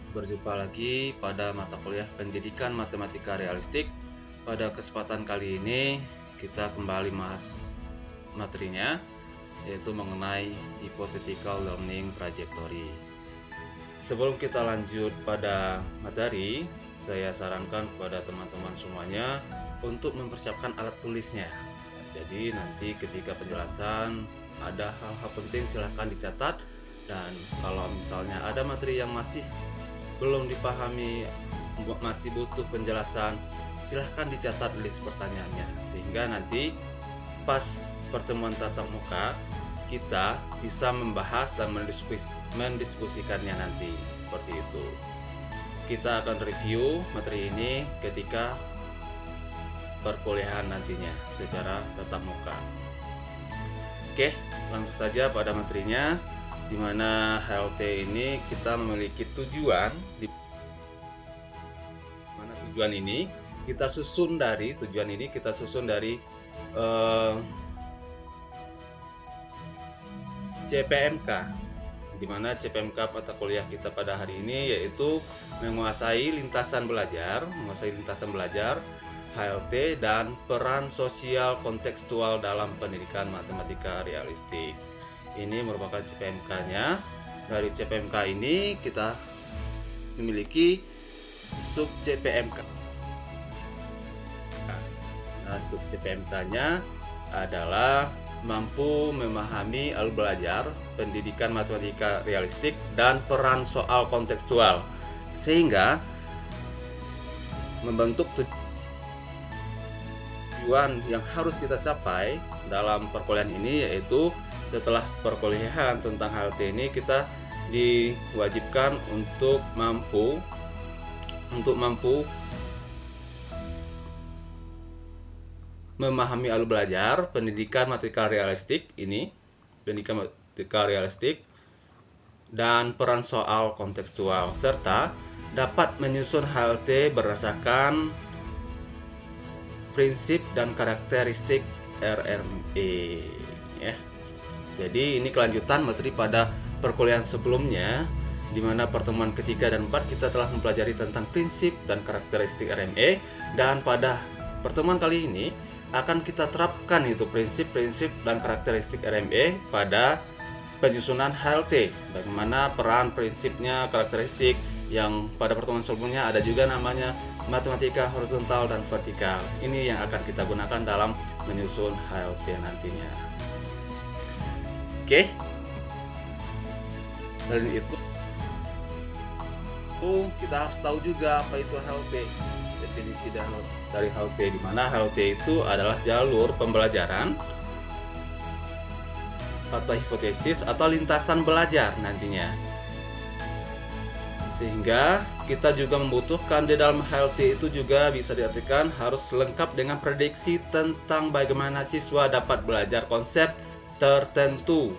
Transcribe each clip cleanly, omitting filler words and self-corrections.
Berjumpa lagi pada mata kuliah Pendidikan Matematika Realistik. Pada kesempatan kali ini kita kembali bahas materinya, yaitu mengenai Hypothetical Learning Trajectory. Sebelum kita lanjut pada materi, saya sarankan kepada teman-teman semuanya untuk mempersiapkan alat tulisnya. Jadi nanti ketika penjelasan ada hal-hal penting silahkan dicatat, dan kalau misalnya ada materi yang masih belum dipahami, masih butuh penjelasan, silahkan dicatat list pertanyaannya, sehingga nanti pas pertemuan tatap muka kita bisa membahas dan mendiskusikannya nanti. Seperti itu. Kita akan review materi ini ketika perkuliahan nantinya secara tatap muka. Oke, langsung saja pada materinya, di mana HLT ini kita memiliki tujuan. Di mana tujuan ini kita susun dari CPMK, di mana CPMK mata kuliah kita pada hari ini yaitu menguasai lintasan belajar, HLT, dan peran sosial kontekstual dalam pendidikan matematika realistik. Ini merupakan CPMK-nya. Dari CPMK ini kita memiliki sub CPMK. Nah, sub CPMK-nya adalah mampu memahami alur belajar pendidikan matematika realistik dan peran soal kontekstual, sehingga membentuk tujuan yang harus kita capai dalam perkuliahan ini, yaitu setelah perkuliahan tentang HLT ini kita diwajibkan untuk mampu memahami alur belajar pendidikan matematika realistik dan peran soal kontekstual, serta dapat menyusun HLT berdasarkan prinsip dan karakteristik RME ya. Jadi ini kelanjutan materi pada perkuliahan sebelumnya, di mana pertemuan ketiga dan 4 kita telah mempelajari tentang prinsip dan karakteristik RME, dan pada pertemuan kali ini akan kita terapkan itu prinsip-prinsip dan karakteristik RME pada penyusunan HLT. Bagaimana peran prinsipnya, karakteristik, yang pada pertemuan sebelumnya ada juga namanya matematika horizontal dan vertikal. Ini yang akan kita gunakan dalam menyusun HLT nantinya. Oke. Selain itu, kita harus tahu juga apa itu HLT. Definisi dari HLT, di mana HLT itu adalah jalur pembelajaran atau hipotesis atau lintasan belajar nantinya. Sehingga kita juga membutuhkan di dalam HLT itu juga bisa diartikan harus lengkap dengan prediksi tentang bagaimana siswa dapat belajar konsep tertentu.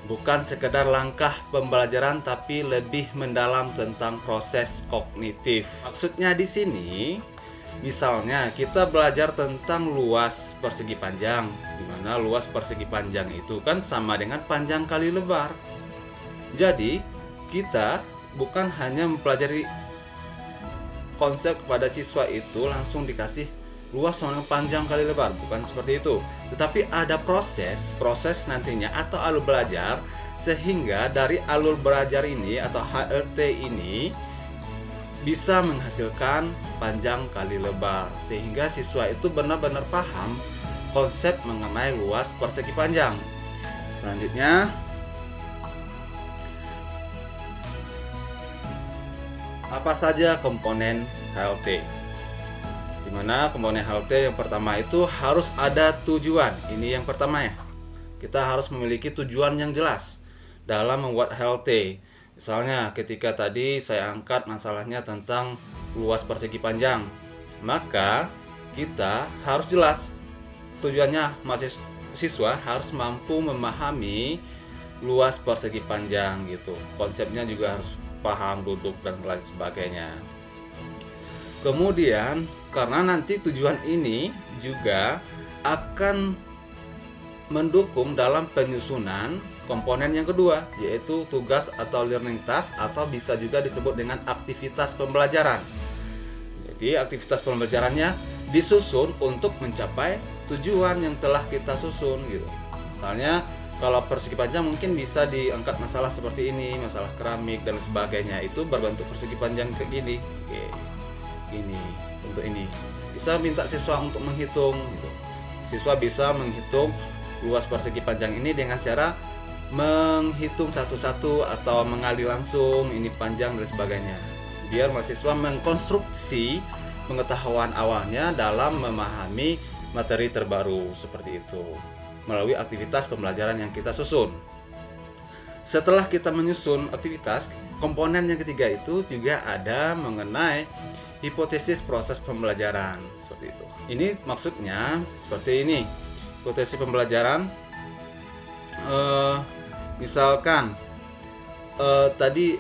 Bukan sekedar langkah pembelajaran, tapi lebih mendalam tentang proses kognitif. Maksudnya di sini, misalnya kita belajar tentang luas persegi panjang, di mana luas persegi panjang itu kan sama dengan panjang kali lebar. Jadi kita bukan hanya mempelajari konsep kepada siswa itu langsung dikasih luas sama dengan panjang kali lebar, bukan seperti itu. Tetapi ada proses nantinya atau alur belajar, sehingga dari alur belajar ini atau HLT ini bisa menghasilkan panjang kali lebar, sehingga siswa itu benar-benar paham konsep mengenai luas persegi panjang. Selanjutnya, apa saja komponen HLT? Dimana komponen HLT yang pertama itu harus ada tujuan. Ini yang pertama ya. Kita harus memiliki tujuan yang jelas dalam membuat HLT. Misalnya ketika tadi saya angkat masalahnya tentang luas persegi panjang, maka kita harus jelas tujuannya. Siswa harus mampu memahami luas persegi panjang gitu. Konsepnya juga harus paham, duduk, dan lain sebagainya. Kemudian karena nanti tujuan ini juga akan mendukung dalam penyusunan komponen yang kedua, yaitu tugas atau learning task, atau bisa juga disebut dengan aktivitas pembelajaran. Jadi aktivitas pembelajarannya disusun untuk mencapai tujuan yang telah kita susun gitu. Misalnya kalau persegi panjang mungkin bisa diangkat masalah seperti ini, masalah keramik dan sebagainya, itu berbentuk persegi panjang kayak gini. Oke. Ini untuk ini. Bisa minta siswa untuk menghitung gitu. Siswa bisa menghitung luas persegi panjang ini dengan cara menghitung satu-satu atau mengali langsung ini panjang dan sebagainya. Biar mahasiswa mengkonstruksi pengetahuan awalnya dalam memahami materi terbaru seperti itu melalui aktivitas pembelajaran yang kita susun. Setelah kita menyusun aktivitas, komponen yang ketiga itu juga ada mengenai hipotesis proses pembelajaran seperti itu. Ini maksudnya seperti ini. Hipotesis pembelajaran misalkan tadi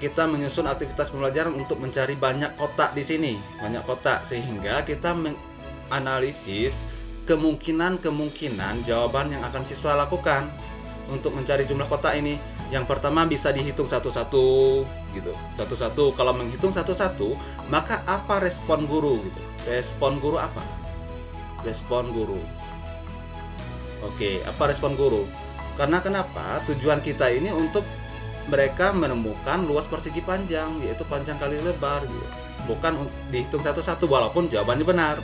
kita menyusun aktivitas pembelajaran untuk mencari banyak kotak di sini, banyak kotak, sehingga kita menganalisis kemungkinan jawaban yang akan siswa lakukan untuk mencari jumlah kotak ini. Yang pertama bisa dihitung satu-satu gitu. Satu-satu. Kalau menghitung satu-satu, maka apa respon guru gitu? Respon guru apa? Respon guru. Oke, apa respon guru? Karena kenapa? Tujuan kita ini untuk mereka menemukan luas persegi panjang, yaitu panjang kali lebar gitu. Bukan dihitung satu-satu walaupun jawabannya benar.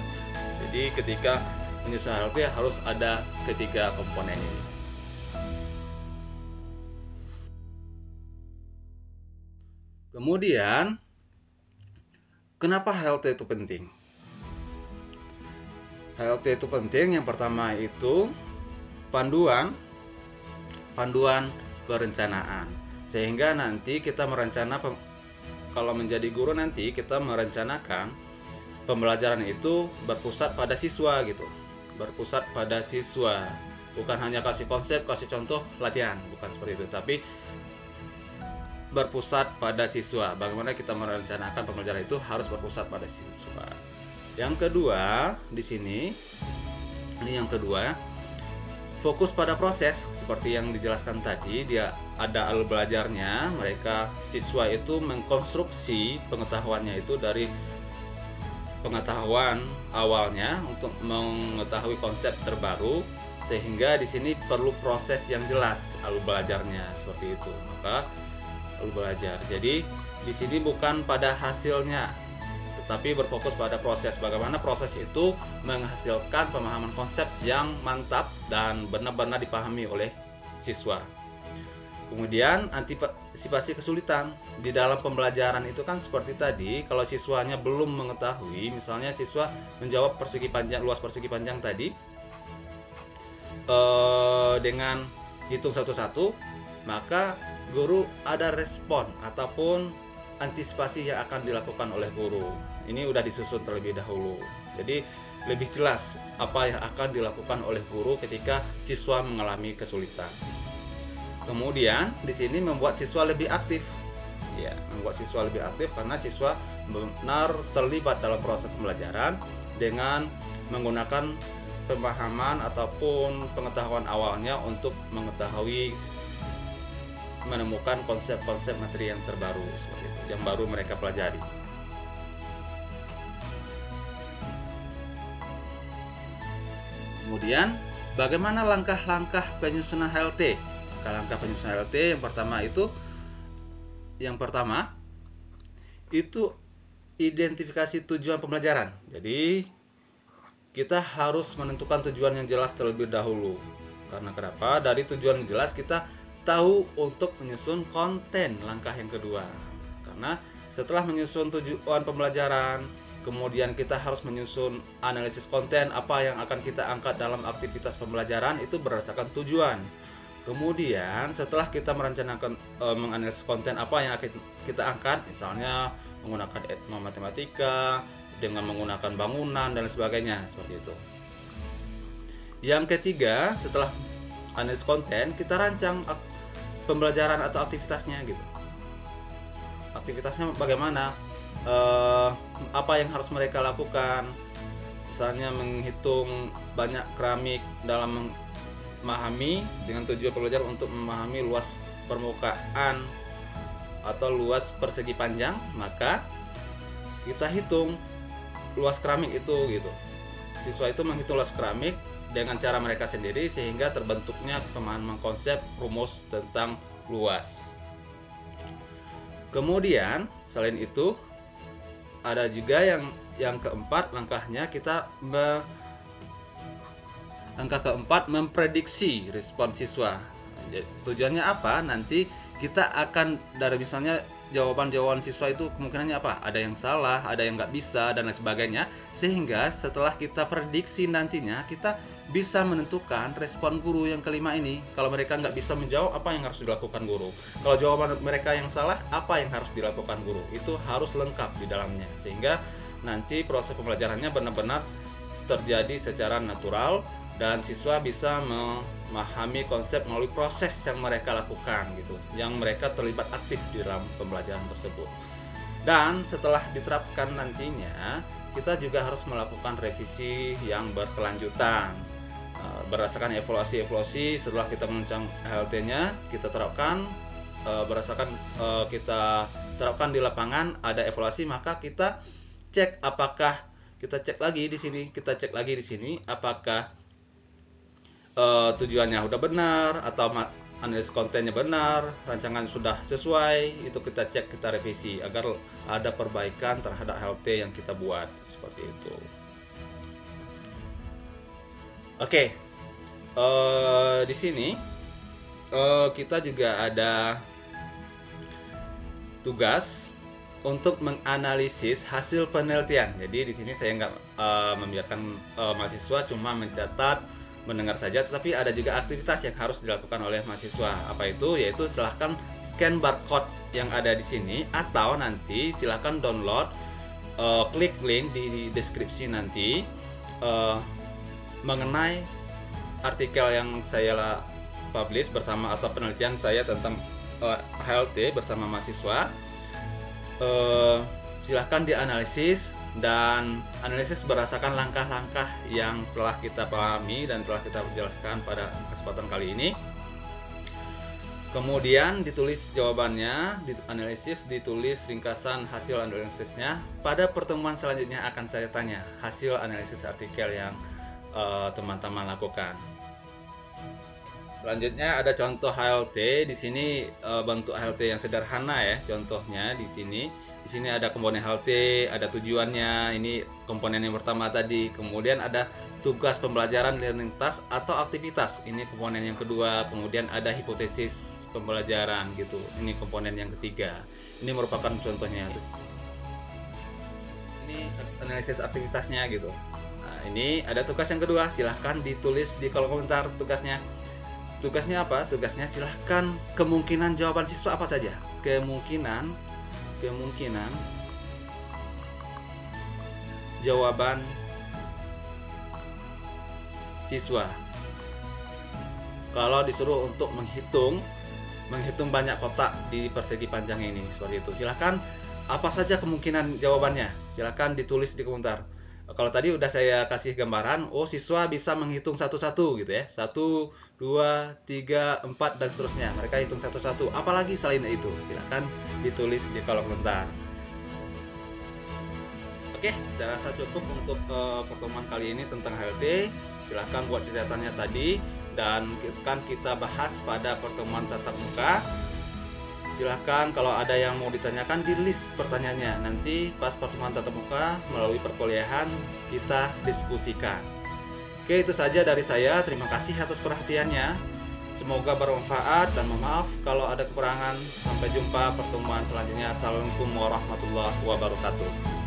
Jadi ketika menyusun HLT harus ada ketiga komponen ini. Kemudian, kenapa HLT itu penting? HLT itu penting, yang pertama itu panduan perencanaan. Sehingga nanti kita kalau menjadi guru nanti kita merencanakan pembelajaran itu berpusat pada siswa gitu. Berpusat pada siswa, bukan hanya kasih konsep, kasih contoh, latihan, bukan seperti itu, tapi berpusat pada siswa. Bagaimana kita merencanakan pembelajaran itu harus berpusat pada siswa. Yang kedua di sini, ini yang kedua, fokus pada proses seperti yang dijelaskan tadi. Dia ada alur belajarnya, mereka siswa itu mengkonstruksi pengetahuannya itu dari pengetahuan awalnya untuk mengetahui konsep terbaru, sehingga di sini perlu proses yang jelas alur belajarnya seperti itu. Maka alur belajar. Jadi di sini bukan pada hasilnya, tetapi berfokus pada proses. Bagaimana proses itu menghasilkan pemahaman konsep yang mantap dan benar-benar dipahami oleh siswa. Kemudian antisipasi kesulitan di dalam pembelajaran itu kan seperti tadi, kalau siswanya belum mengetahui, misalnya siswa menjawab luas persegi panjang tadi dengan hitung satu-satu, maka guru ada respon ataupun antisipasi yang akan dilakukan oleh guru. Ini udah disusun terlebih dahulu. Jadi lebih jelas apa yang akan dilakukan oleh guru ketika siswa mengalami kesulitan. Kemudian di sini membuat siswa lebih aktif. Ya, membuat siswa lebih aktif karena siswa benar terlibat dalam proses pembelajaran dengan menggunakan pemahaman ataupun pengetahuan awalnya untuk menemukan konsep-konsep materi yang terbaru seperti itu, yang baru mereka pelajari. Kemudian, bagaimana langkah-langkah penyusunan HLT? Langkah penyusunan HLT yang pertama itu identifikasi tujuan pembelajaran. Jadi kita harus menentukan tujuan yang jelas terlebih dahulu. Karena kenapa? Dari tujuan yang jelas kita tahu untuk menyusun konten. Langkah yang kedua, karena setelah menyusun tujuan pembelajaran, kemudian kita harus menyusun analisis konten, apa yang akan kita angkat dalam aktivitas pembelajaran itu berdasarkan tujuan. Kemudian setelah kita merencanakan menganalisis konten apa yang akan kita angkat, misalnya menggunakan matematika dengan menggunakan bangunan dan sebagainya seperti itu. Yang ketiga, setelah analisis konten, kita rancang pembelajaran atau aktivitasnya gitu. Aktivitasnya bagaimana? Apa yang harus mereka lakukan? Misalnya menghitung banyak keramik dalam memahami, dengan tujuan pembelajaran untuk memahami luas permukaan atau luas persegi panjang, maka kita hitung luas keramik itu gitu. Siswa itu menghitung luas keramik dengan cara mereka sendiri sehingga terbentuknya pemahaman konsep rumus tentang luas. Kemudian selain itu ada juga yang keempat, langkahnya kita langkah keempat, memprediksi respon siswa. Tujuannya apa? Nanti kita akan dari misalnya jawaban-jawaban siswa itu kemungkinannya apa? Ada yang salah, ada yang nggak bisa, dan lain sebagainya. Sehingga setelah kita prediksi nantinya, kita bisa menentukan respon guru yang kelima ini. Kalau mereka nggak bisa menjawab, apa yang harus dilakukan guru? Kalau jawaban mereka yang salah, apa yang harus dilakukan guru? Itu harus lengkap di dalamnya. Sehingga nanti proses pembelajarannya benar-benar terjadi secara natural dan siswa bisa memahami konsep melalui proses yang mereka lakukan gitu, yang mereka terlibat aktif di dalam pembelajaran tersebut. Dan setelah diterapkan nantinya, kita juga harus melakukan revisi yang berkelanjutan berdasarkan evaluasi setelah kita menunjang HLT-nya, kita terapkan berdasarkan kita terapkan di lapangan, ada evaluasi, maka kita cek apakah kita cek lagi di sini apakah tujuannya udah benar atau analisis kontennya benar, rancangan sudah sesuai, itu kita cek, kita revisi agar ada perbaikan terhadap HLT yang kita buat seperti itu. Oke, di sini kita juga ada tugas untuk menganalisis hasil penelitian. Jadi di sini saya nggak membiarkan mahasiswa cuma mencatat, mendengar saja, tetapi ada juga aktivitas yang harus dilakukan oleh mahasiswa. Apa itu? Yaitu silahkan scan barcode yang ada di sini, atau nanti silahkan download, klik link di deskripsi nanti mengenai artikel yang saya publish bersama atau penelitian saya tentang HLT bersama mahasiswa. Silahkan dianalisis dan analisis berdasarkan langkah-langkah yang telah kita pahami dan telah kita jelaskan pada kesempatan kali ini. Kemudian ditulis jawabannya, dianalisis, ditulis ringkasan hasil analisisnya. Pada pertemuan selanjutnya akan saya tanya hasil analisis artikel yang teman-teman lakukan. Selanjutnya ada contoh HLT. Di sini bentuk HLT yang sederhana ya. Contohnya di sini ada komponen HLT, ada tujuannya. Ini komponen yang pertama tadi. Kemudian ada tugas pembelajaran, learning task atau aktivitas. Ini komponen yang kedua. Kemudian ada hipotesis pembelajaran gitu. Ini komponen yang ketiga. Ini merupakan contohnya. Ini analisis aktivitasnya gitu. Nah, ini ada tugas yang kedua. Silahkan ditulis di kolom komentar tugasnya. Tugasnya apa? Tugasnya silahkan kemungkinan jawaban siswa apa saja. Kemungkinan jawaban siswa. Kalau disuruh untuk menghitung banyak kotak di persegi panjang ini seperti itu. Silahkan apa saja kemungkinan jawabannya. Silahkan ditulis di komentar. Kalau tadi udah saya kasih gambaran, oh siswa bisa menghitung satu-satu gitu ya, 1, 2, 3, 4 dan seterusnya. Mereka hitung satu-satu. Apalagi selain itu, silahkan ditulis di kolom komentar. Oke, saya rasa cukup untuk pertemuan kali ini tentang HLT. Silahkan buat catatannya tadi dan akan kita bahas pada pertemuan tatap muka. Silahkan kalau ada yang mau ditanyakan di list pertanyaannya. Nanti pas pertemuan tatap muka melalui perkuliahan kita diskusikan. Oke, itu saja dari saya. Terima kasih atas perhatiannya. Semoga bermanfaat dan maaf kalau ada kekurangan. Sampai jumpa pertemuan selanjutnya. Assalamualaikum warahmatullahi wabarakatuh.